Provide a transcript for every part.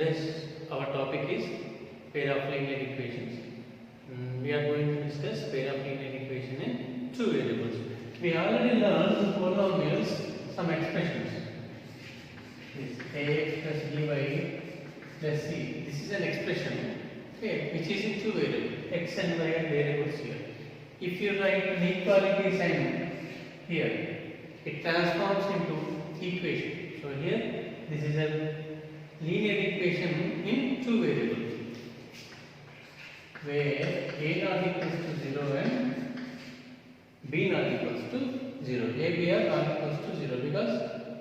today's our topic is pair of linear equations. We are going to discuss pair of linear equation in two variables. We already learned in polynomials some expressions. This ax plus by plus c. This is an expression, okay, which is in two variables, x and y are variables here. If you write inequality sign here, it transforms into equation. So here, this is a linear equation in two variables, where a not equals to 0 and b not equals to 0. A, b are not equals to 0 because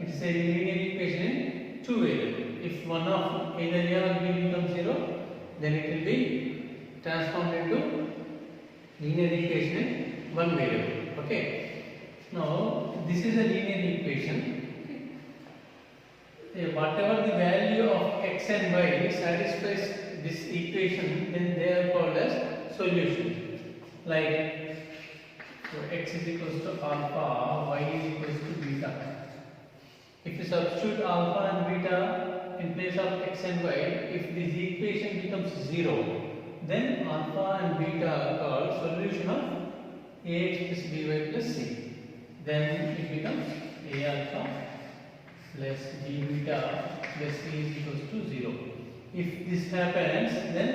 it is a linear equation in two variables. If one of either a or b becomes 0, then it will be transformed into linear equation in one variable. Okay. Now this is a linear equation. Whatever the value of x and y satisfies this equation, then they are called as solution. Like so x is equals to alpha, y is equals to beta. If you substitute alpha and beta in place of x and y, if this equation becomes 0, then alpha and beta are called solution of ax plus by plus c. Then it becomes a alpha plus b beta plus c is equals to 0. If this happens, then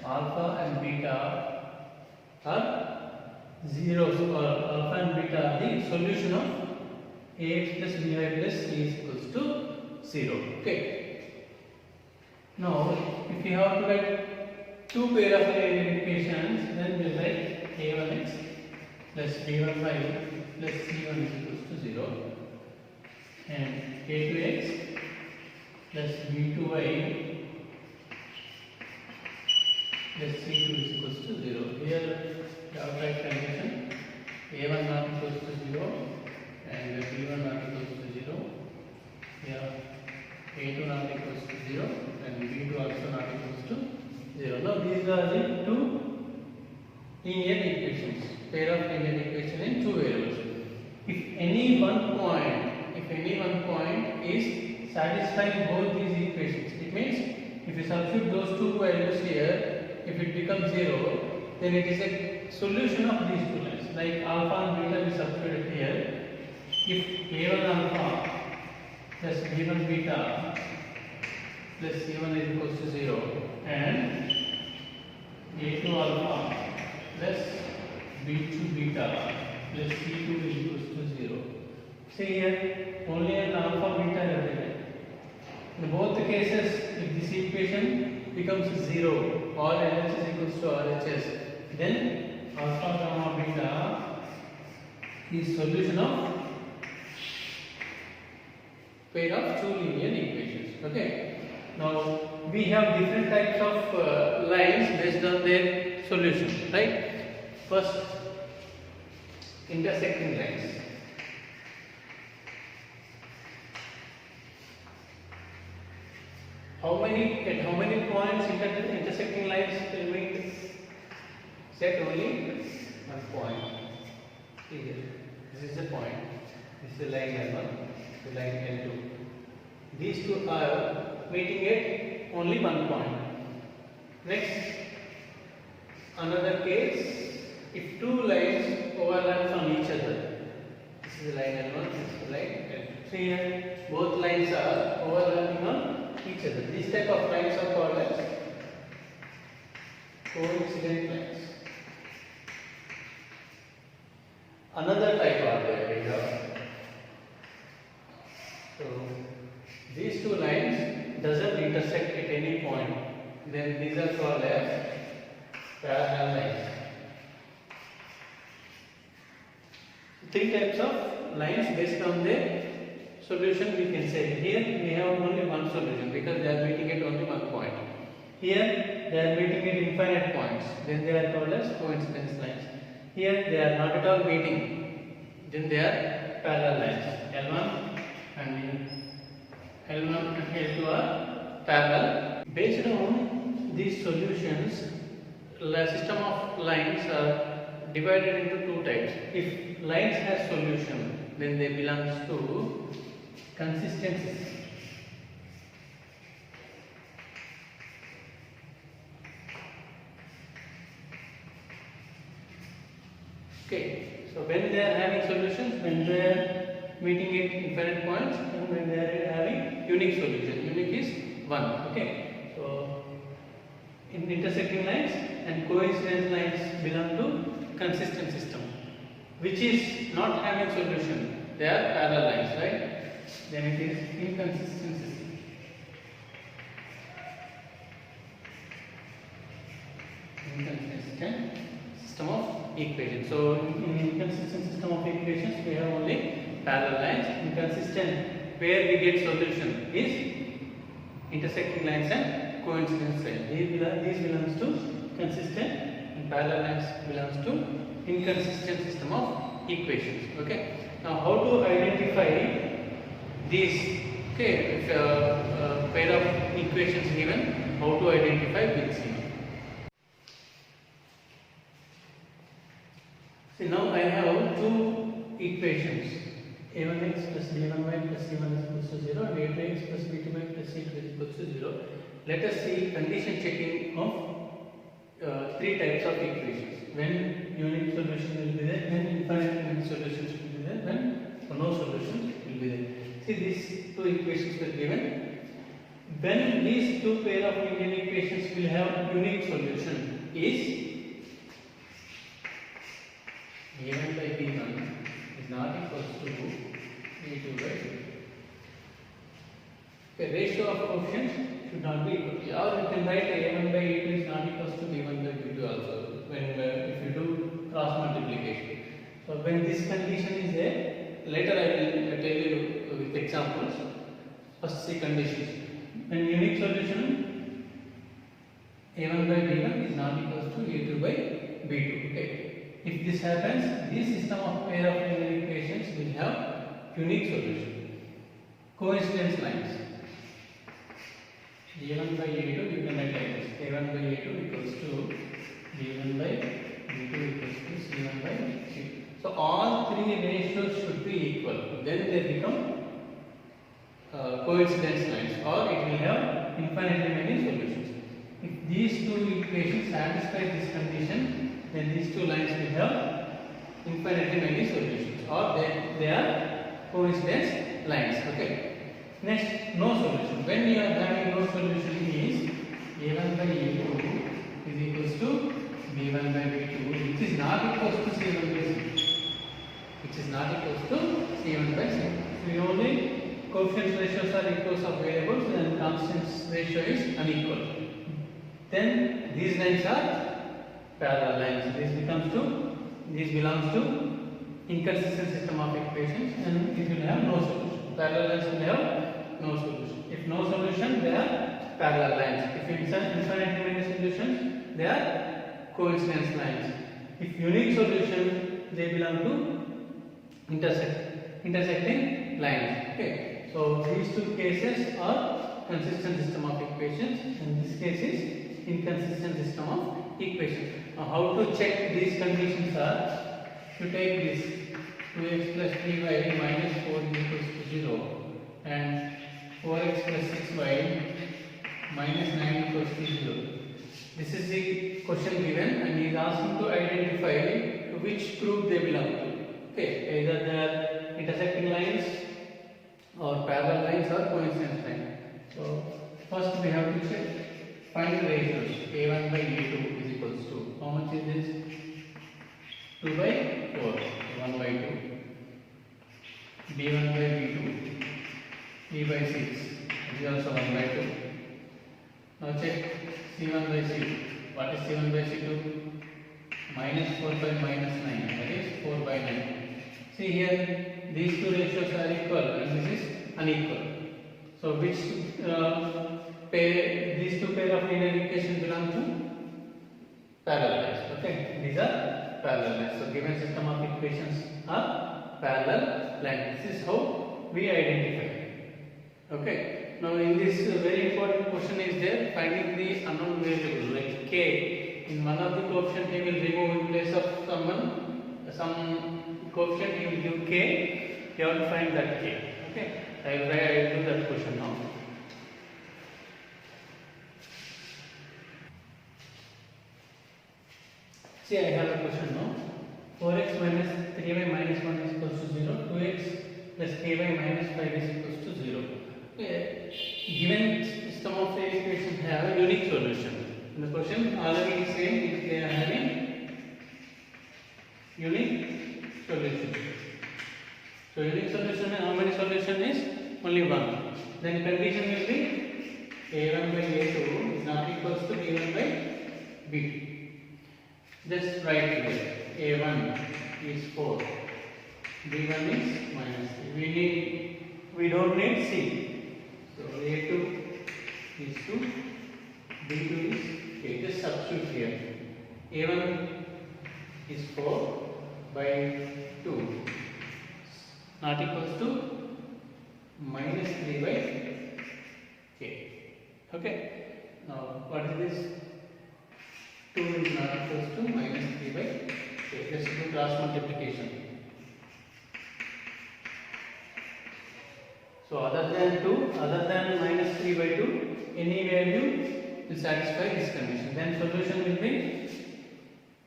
alpha and beta are zeros, or alpha and beta are the solution of ax plus by plus c is equals to 0. Okay. Now, if you have to write two pair of linear equations, then we will write a1x plus b1y plus c1 is equals to 0. And a2x plus b2y plus c2 is equals to 0. Here the outright condition a1 not equals to 0 and b1 not equals to 0. Here a2 not equals to 0 and b2 also not equals to 0. Now these are the two linear equations, pair of linear equation in two variables. If any one point is satisfying both these equations, it means if you substitute those two values here, if it becomes 0, then it is a solution of these two lines. Like alpha and beta we substituted here. If a1 alpha plus b1 beta plus c1 is equals to 0 and a2 alpha plus b2 beta plus c2 is equals to 0. See here, only an alpha beta are written. In both cases, if this equation becomes 0 or LHS is equals to RHS, then alpha gamma beta is solution of pair of two linear equations. Okay. Now we have different types of lines based on their solution, right? First, intersecting lines. At how many points intersecting lines will meet? Set only one point. Here, this is the point. This is the line L1, the line L2. These two are meeting at only one point. Next, another case, if two lines overlap on each other. This is the line L1, this is the line L2. So here, both lines are overlapping on each other. These type of lines are called as coincident lines. Another type are there we have. So these two lines doesn't intersect at any point. Then these are called as parallel lines. Three types of lines based on their solution we can say. Here we have only one solution because they are meeting at only one point. Here they are meeting at infinite points. Then they are called as coincidence lines. Here they are not at all meeting. Then they are parallel lines. L1 and L2 are parallel. Based on these solutions, the system of lines are divided into two types. If lines have solution, then they belong to consistencies. Okay, so when they are having solutions, when they are meeting at infinite points, and when they are having unique solution, unique is 1. Okay, so in intersecting lines and coincidence lines belong to consistent system, which is not having solution. They are parallel lines, right? Then it is inconsistent system. Inconsistent system of equations. So in inconsistent system of equations, we have only parallel lines. Inconsistent, where we get solution, is intersecting lines and coincidence lines. These belongs to consistent, and parallel lines belongs to inconsistent system of equations. Okay. Now, how to identify these? Okay, if a pair of equations given, how to identify, we'll see. See, now I have two equations, a1x plus b1y plus c1 is equals to 0 and a2x plus b2y plus c2 is equals to 0. Let us see condition checking of three types of equations. When unique solution will be there, when infinite solutions will be there, when no solutions will be there. See, these two equations were given. When these two pair of linear equations will have unique solution is a1 by b1 is not equals to a2 by b2. Okay, ratio of coefficients should not be equal. Or you can write a1 by a2 is not equals to b1 by b2 also when if you do cross multiplication. So when this condition is there, later I will tell you with examples. First see conditions. When unique solution a1 by b1 is not equals to a2 by b2. Okay. If this happens, this system of pair of linear equations will have unique solution. Coincidence lines. a1 by a2 you can write like this. a1 by a2 equals to b1 by b2 equals to c1 by c2. So all three ratios should be equal. Then they become coincidence lines, or it will have infinitely many solutions. If these two equations satisfy this condition, then these two lines will have infinitely many solutions, or they are coincidence lines. Okay. Next, no solution. When you are having no solution is a1 by a2 is equals to b1 by b2, which is not equals to c1 by c2. Which is not equals to c1 by c2. So only coefficient ratios are equals of variables and constants ratio is unequal. Then these lines are parallel lines. This belongs to inconsistent system of equations and it will have no solution. Parallel lines will have no solution. If no solution, they are parallel lines. If infinitely many solutions, they are coincidence lines. If unique solution, they belong to intersecting lines. Okay. So these two cases are consistent system of equations and this case is inconsistent system of equations. Now how to check these conditions are, to take this 2x plus 3y minus 4 is equals to 0 and 4x plus 6y minus 9 equals to 0. This is the question given and he is asking to identify to which group they belong to. Okay, either they are intersecting lines or parallel lines or coincidence lines. So first we have to check, find the ratios. a1 by a2 is equals to, how much is this? 2 by 4, 1 by 2. b1 by b2, 3 by 6, it is also 1 by 2. Now check c1 by c2. What is c1 by c2? Minus 4 by minus 9, that is 4 by 9. See here, these two ratios are equal and this is unequal. So which these two pair of linear equations belong to parallel lines. Okay, these are parallel lines. So given system of equations are parallel lines. This is how we identify. Okay. Now in this very important question is there, finding the unknown variable like k. In one of the coefficient he will remove in place of some coefficient he will give k. You have to find that k. Okay. I will do that question now. See, I have a question now. 4x minus 3y minus 1 is equals to 0. 2x plus ky minus 5 is equals to 0. Okay. Given system of equations have a unique solution. In the question already saying if they are having unique solution. So unique solution, how many solution is? Only one. Then condition will be a1 by a2 is not equals to b1 by b2. Just write here. A1 is 4, B1 is minus 3. We don't need C. So A2 is 2, B2 is 8. Just substitute here. A1 is 4 by 2, not equals to minus 3 by K. Okay. Now what is this? 2 is not equals to minus 3 by K. Let's do cross multiplication. So other than minus 3 by 2, any value will satisfy this condition. Then solution will be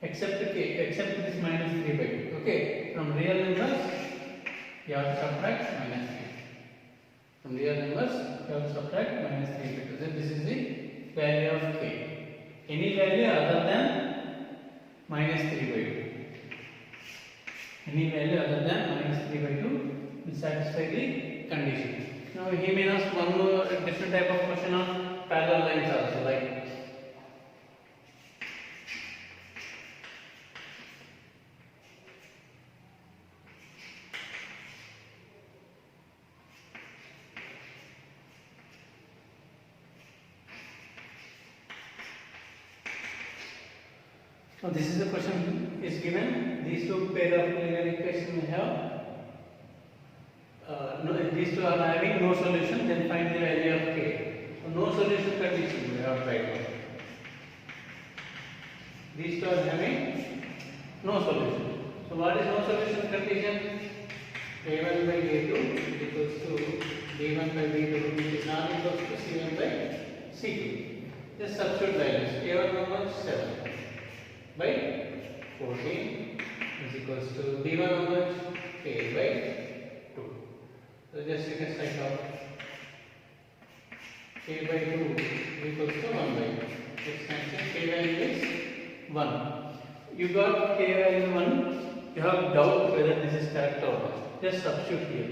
except this minus 3 by 2. Okay. From real numbers you have to subtract minus 3. From real numbers you have to subtract minus 3 by 2. Then this is the value of K. Any value other than minus 3 by 2. Any value other than minus 3 by 2 will satisfy the condition. Now he may ask one more different type of question on parallel lines also, like now this is the question is given. These two pair of linear equations we have. These two are having no solution. Then find the value of K. So no solution condition we have tried out. These two are having no solution. So what is no solution condition? A1 by A2 is equals to B1 by B2, which is not equals to C1 by C2. Just substitute values. A1 was 7 by 14 is equals to B1 how much? K by 2. So just you can strike out K by 2 equals to 1 by 2. Expansion K value is 1. You got K value 1. You have doubt whether this is correct or not. Just substitute here.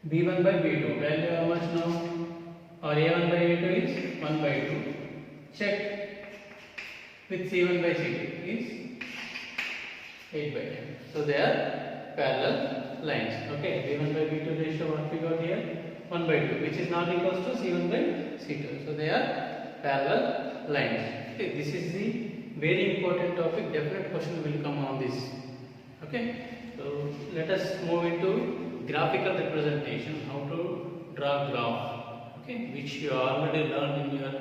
B1 by B2 value how much now? Or A1 by A2 is 1 by 2. Check with C1 by C2 is 8 by 10. So they are parallel lines. Okay, B1 by B2 ratio what we got here? 1 by 2, which is not equals to C1 by C2. So they are parallel lines. Okay, this is the very important topic. Definite question will come on this. Okay, so let us move into graphical representation. How to draw graph. Okay, which you already learned in your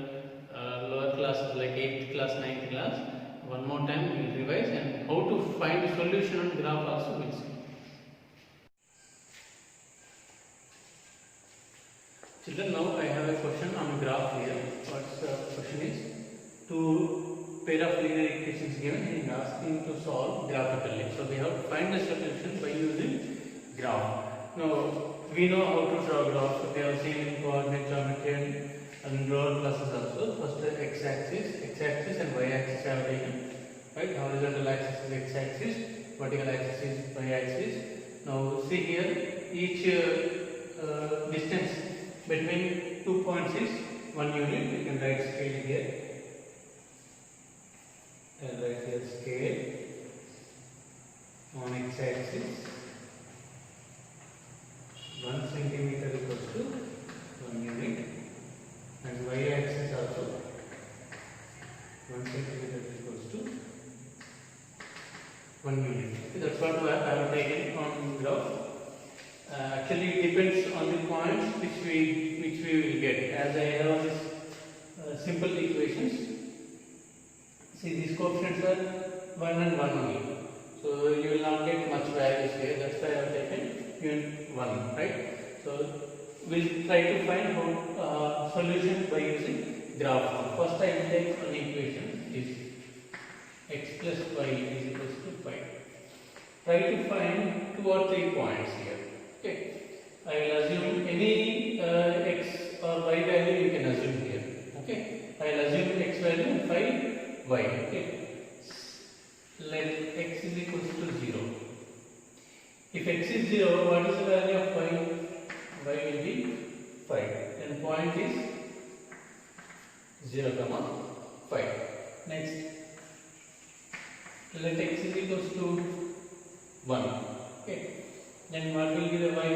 lower classes like 8th class, 9th class. One more time we will revise, and how to find solution on graph also we will see. Children, now I have a question on graph here. What's the question is? Two pair of linear equations given, he is asking to solve graphically. So we have to find the solution by using graph. Now we know how to draw graph. We have seen in coordinate geometry and lower classes also. First x-axis and y-axis have taken. Right? Horizontal axis is x-axis, vertical axis is y-axis. Now see here, each distance between 2 points is 1 unit. You can write scale here. And write here scale on x-axis. 1 centimeter equals to 1 unit. And y-axis also 1 centimeter equals to 1 unit. Okay, that's what I have taken on graph. Actually, it depends on the points which we will get. As I have this simple equations. See, these coefficients are 1 and 1 only. So you will not get much values here. That's why I have taken unit 1, right? So we'll try to find solution by using graph. First I will take an equation. This x plus y is equals to 5. Try to find 2 or 3 points here. Okay, I will assume any x or y value you can assume here. Okay, I will assume x value 5, y. Okay, let x is equals to 0. If x is 0, what is the value of y? Y will be 5. Then point is 0, 5. Next, let x is equals to 1. Okay, then what will be the y?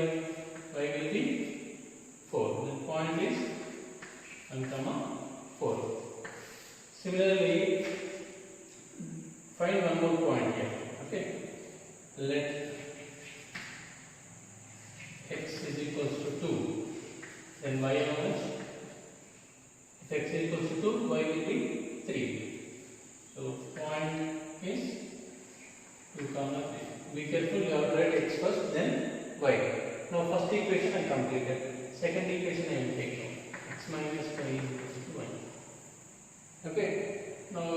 Y will be 4. Then point is 1, 4. Similarly, find one more point here. Okay, let x is equals to 2. Then y how much? If x is equals to 2, y will be 3. So point is 2, 3. Be careful, you have to write x first, then y. Now first equation I completed. Second equation I will take x minus y is equals to 1. Okay. Now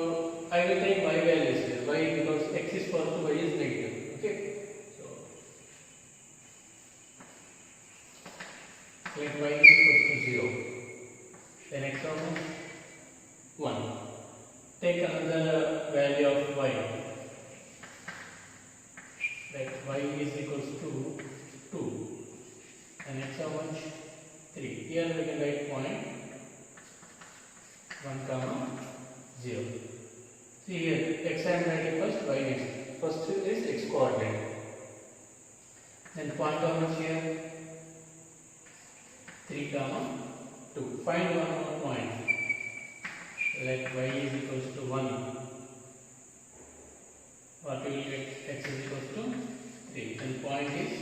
I will take y values here. Y because x is positive, y is negative. Okay. So let y is equals to 0. Then x how much? 1. Take another value of y. Let y is equals to 2. And x how much? 3. Here we can write point 1, 0. See here, x I am writing first, y next. First is x coordinate. Then point how much here? 3, 2. Find one more point. Let y is equals to 1. What will get? X is equals to 3. And point is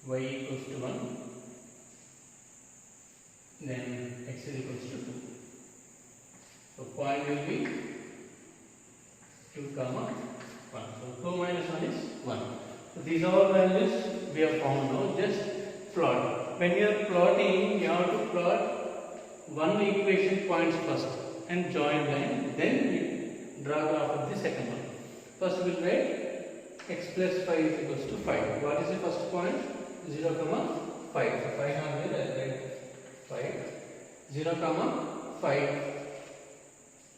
y equals to 1, then x is equals to 2. So point will be 2, 1. So 2 minus 1 is 1. So these are all values we have found now. Just plot. When you are plotting, you have to plot one equation points first and join line, then you draw graph of the second one. First we will write x plus 5 is equals to 5. What is the first point? 0, 5. So 5 on here, I will write 5. 0, 5.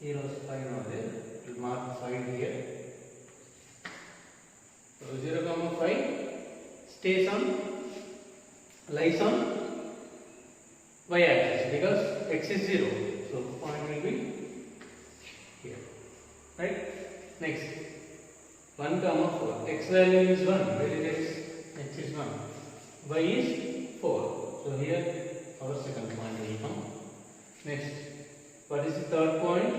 Here also 5 on there. We will mark 5 here. So 0, 5 stays on, lies on y axis because x is 0. So point will be here. Right? Next, 1, 4. X value is 1. Where is x? X is 1. Y is 4. So here our second point will come. Next, what is the third point?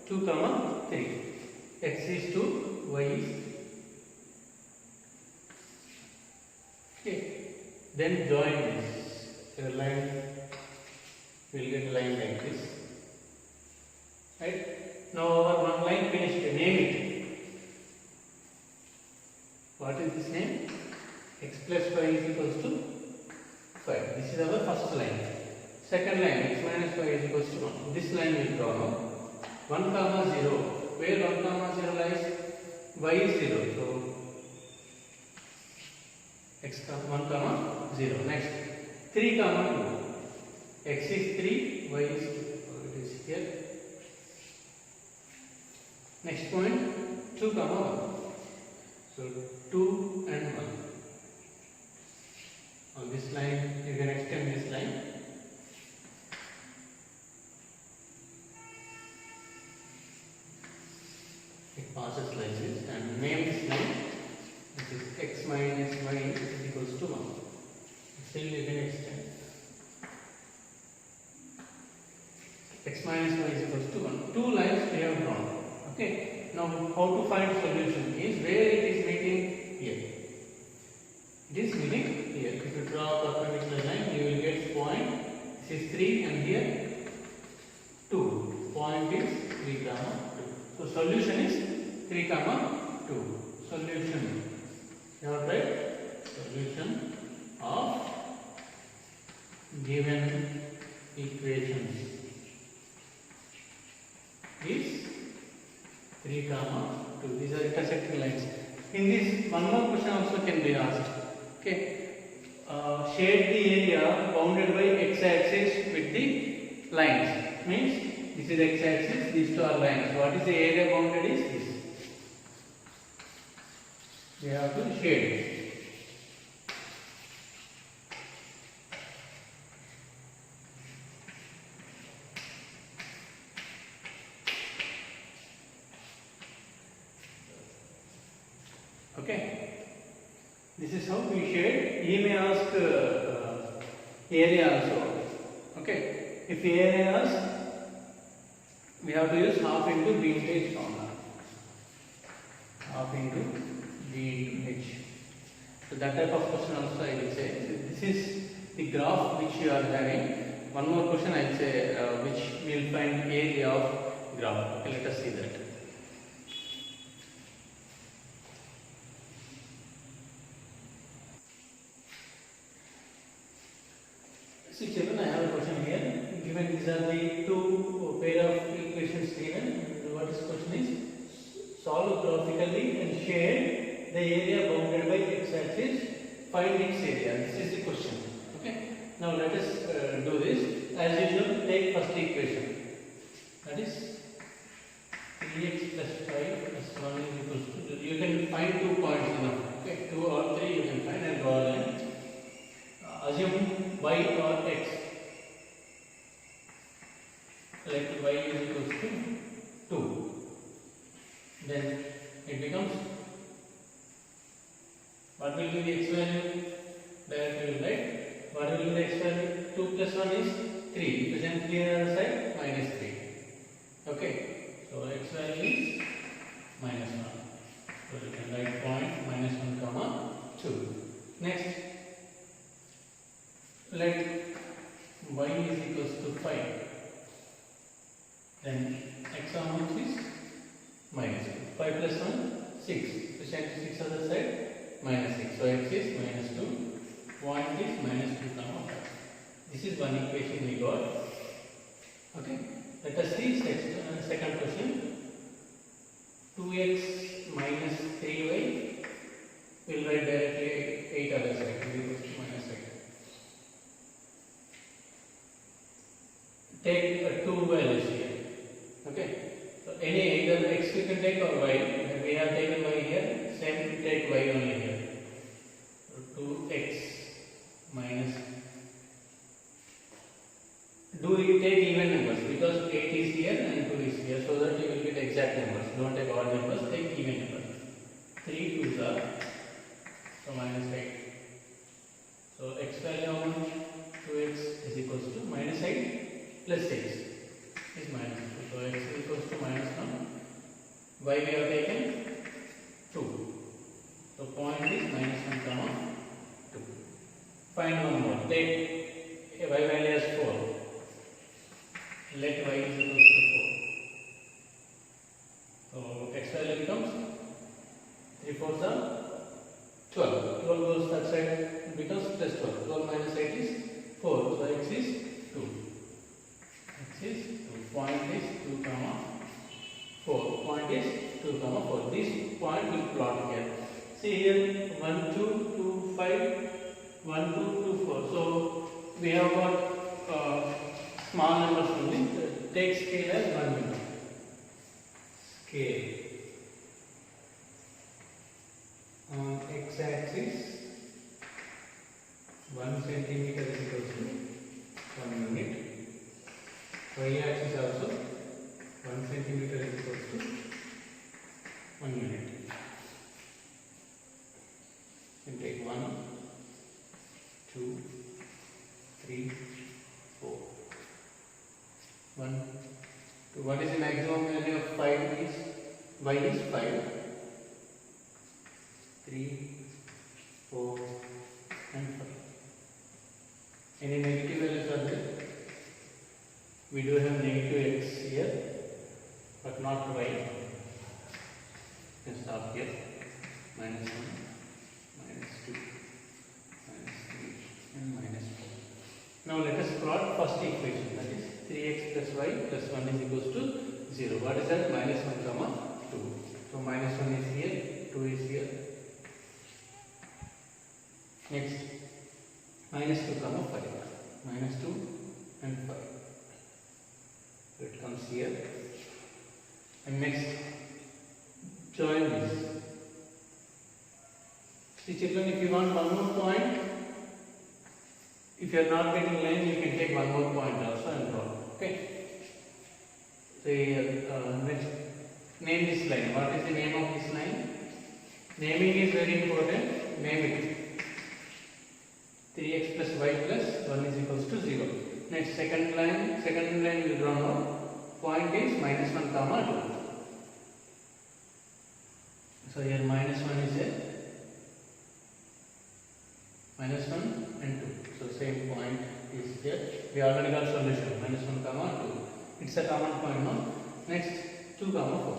2, 3. X is 2, y is 3. Okay. Then join this. Your line will get a line like this. Right? Now our one line finished. Name it. What is this name? X plus y is equals to 5. This is our first line. Second line, x minus y is equals to 1. This line will draw now. 1, 0. Where 1, 0 lies? Y is 0. So x 1, 0. Next, 3, 2. X is 3, y is 2. So it is here. Next point, 2, 1. So 2 and 1. On this line, you can extend this line. It passes like this and name this line. This is x minus y is equals to 1. Still you can extend. X minus y is equals to 1. Two lines we have drawn. Okay. Now how to find solution is where it is meeting here. It is meeting here. If you draw a perpendicular line, you will get point. This is 3 and here 2. Point is 3, 2. So solution is 3, 2. Solution. You have right? Solution of given equations is 3 comma 2. These are intersecting lines. In this, one more question also can be asked. Okay, shade the area bounded by x-axis with the lines. Means this is x-axis, these two are lines. What is the area bounded is this. We have to shade. Okay, this is how we shade. He may ask area also. Okay, if area asks, we have to use half into b into h formula. Half into b into h. So that type of question also I will say. This is the graph which you are having. One more question I will say which we will find area of graph. Okay, let us see that. See children, I have a question here. Given these are the two pair of equations given, what is question is solve graphically and shade the area bounded by x-axis. Find its area. This is the question. Okay. Now let us do this. As usual, take first equation. That is 3x plus 5 plus 1 is equals to. You can find 2 points enough. Okay, 2 or 3 you can find and draw a line. Assume y or x. Let y is equals to 2. Then it becomes, what will be the x value? Directly will write. What will be the x value? 2 plus 1 is 3. Present 3 on the other side, minus 3. Okay. So x value is minus 1. So you can write point minus 1 comma 2. Next, let y is equals to 5. Then x how much is minus 2. 5 plus 1, 6. Present 6 on the side, minus 6. So x is minus 2. Point is minus 2 comma 5. This is one equation we got. Okay. Let us see second question. 2x minus 3y. We'll write directly 8 other side. Equals to minus 8. Take 2 values here. Okay. So any either x you can take or y. We have taken y here. Same take y only here. So 2x minus. Do you take even numbers because 8 is here and 2 is here, so that you will get exact numbers. Don't take odd numbers. Take even numbers. 3 2s are so minus 8. So x value how much? 2x is equals to minus 8 plus 6 is minus 2. So x is equals to minus 1. Y we have taken 2. So point is minus 1 comma 2. Find one more. Take y value as 4. Let y is equals to 4. So x value becomes 3 4s are 12. 12 goes that side, it becomes plus 12. 12 minus 8 is 4. So x is 2. X is 2. Point is 2 comma 4. Point is 2 comma 4. This point will plot here. See here 1 2 2 5 1 2 2 4. So we have got small numbers only. Take scale as 1 meter. Scale on x axis 1 centimeter is equals to 1 unit. Y axis also 1 centimeter is equals to 1 unit. You take 1 2 3 4. 1 2. What is the maximum value of 5 is? Y is 5. 3 4 and 5. Any negative values are there? We do have negative x here, but not y. You can stop here. Minus 1, minus 2, minus 3 and minus 4. Now let us plot first equation, that is 3x plus y plus 1 is equals to 0. What is that? Minus 1 comma 2. So minus 1 is here, 2 is here. Next, minus 2 comma 5. Minus 2 and 5. So it comes here. And next, join this. See children, if you want one more point, if you are not getting line, you can take one more point also and draw. Okay. So next, name this line. What is the name of this line? Naming is very important. Name it. 3x plus y plus 1 is equals to 0. Next, second line will draw now. Point is minus 1 comma 2. So here minus 1 is there. Minus 1 and 2. So same point is here. We already got solution. Minus 1 comma 2. It's a common point now. Next, 2 comma 4.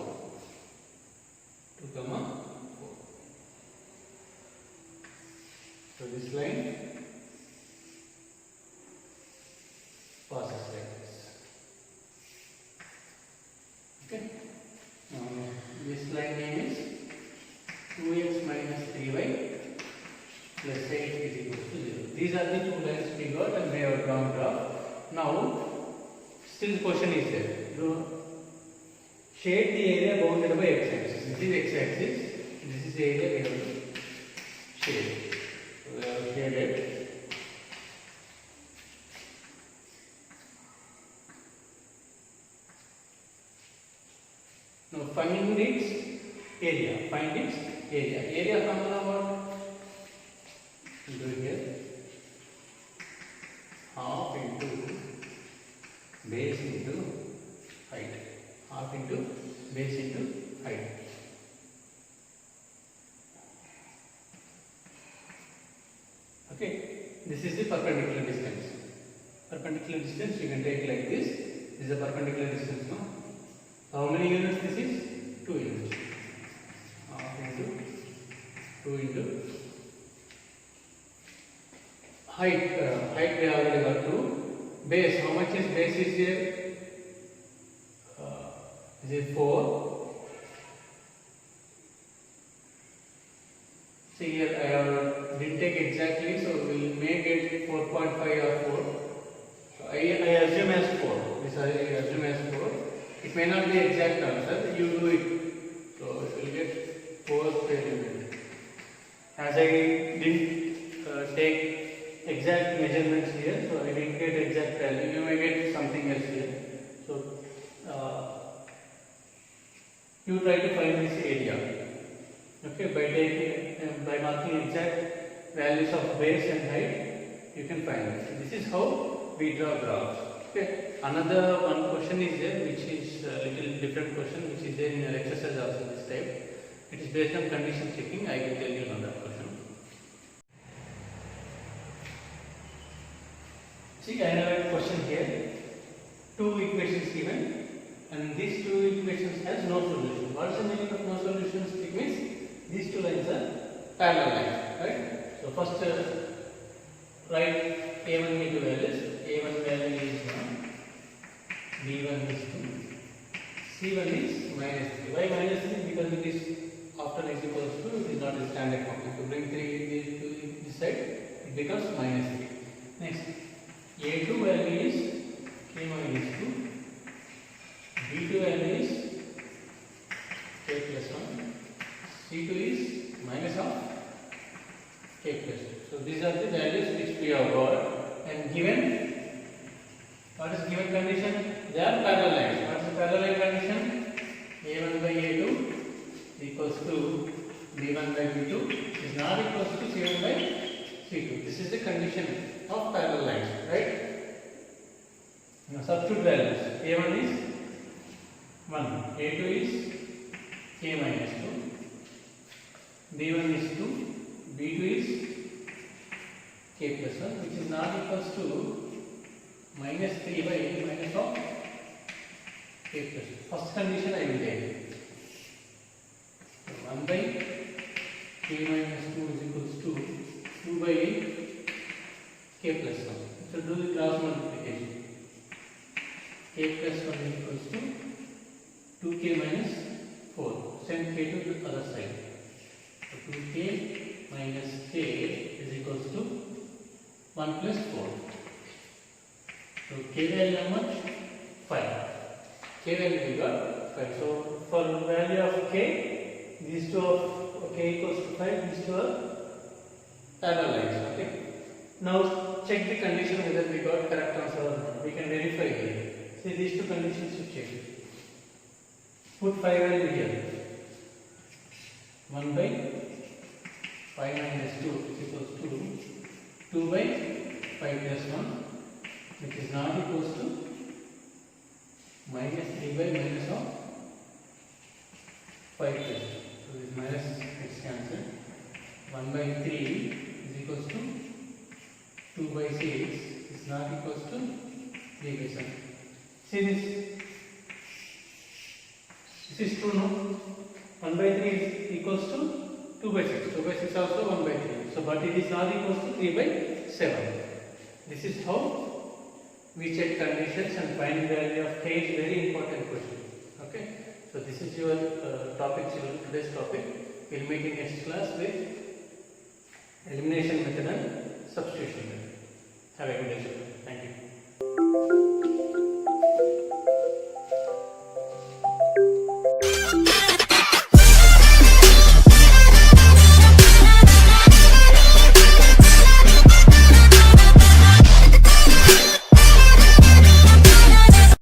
2 comma 4. So this line passes like this. Okay. Now this line name is 2x minus 3y plus 8 is equal to 0. These are the two lines we got and we have drawn graph. Now, still the question is there. Shade the area bounded by x-axis. This is x-axis. This is the area we have to shade. So we have shaded. Now find its area. Find its area. Area formula what? Do here half into base into height. Half into base into height. Okay. This is the perpendicular distance. Perpendicular distance you can take like this. This is the perpendicular distance now. How many units this is? 2 units. Half into 2 into height. Height we already got 2. Base, how much is base is here? Is it 4? See here I didn't take exactly, so we may get 4.5 or 4. So I assume as 4. This I assume as 4. It may not be exact answer, you do it. So you will get 4 square unit. As I didn't take exact measurements here, so I didn't get exact value. You may get something else here. So you try to find this area. Okay, by marking exact values of base and height, you can find it. This is how we draw graphs. Okay. Another one question is there, which is a little different question, which is there in your exercise also this type. It is based on condition checking. I will tell you on that question. See, I have a question here. 2 equations given, and these 2 equations has no solution. What is the meaning of no solutions? It means these 2 lines are parallel lines, right? So first, write A1, B2 values. A1 value is 1, B1 is 2, C1 is minus 3. Why minus 3? Because it is after x equals to, it is not a standard form. If you bring 3 to this side, it becomes minus 3. Next, A2 value is k minus 2, B2 value is k plus 1, C2 is minus of k plus 2. So these are the values which we have got, and given, what is given condition? They are parallel lines. What is the parallel condition? A1 by A2 equals to B1 by B2 is not equals to C1 by C2. This is the condition of parallel lines, right? Now substitute values. A1 is 1, A2 is k minus 2, B1 is 2, B2 is k plus 1, which is not equals to minus 3 by minus of k plus 1. First condition I will take. So 1 by k minus 2 is equals to 2 by k plus 1. So do the is equals to 1 plus 4. So k value how much? 5. K value we got 5. So for value of k, these two of k equals to 5, these two are parallel lines. Okay. Now check the condition whether we got correct answer or not. We can verify here. See these two conditions you check. Put 5 value here. 1 by 5 minus 2 is equals to 2 by 5 plus 1, which is not equals to minus 3 by minus of 5 plus 2. So this minus gets cancelled. 1 by 3 is equals to 2 by 6 is not equals to 3 by 7. See this. This is true, no? 1 by 3 is equals to 2 by 6. 2 by 6 also 1 by 3. So, but it is not equals to 3 by 7. This is how we check conditions and find value of k is very important question. Okay. So, this is your topic, today's topic. We will meet in next class with elimination method and substitution method. Have a good day. Thank you.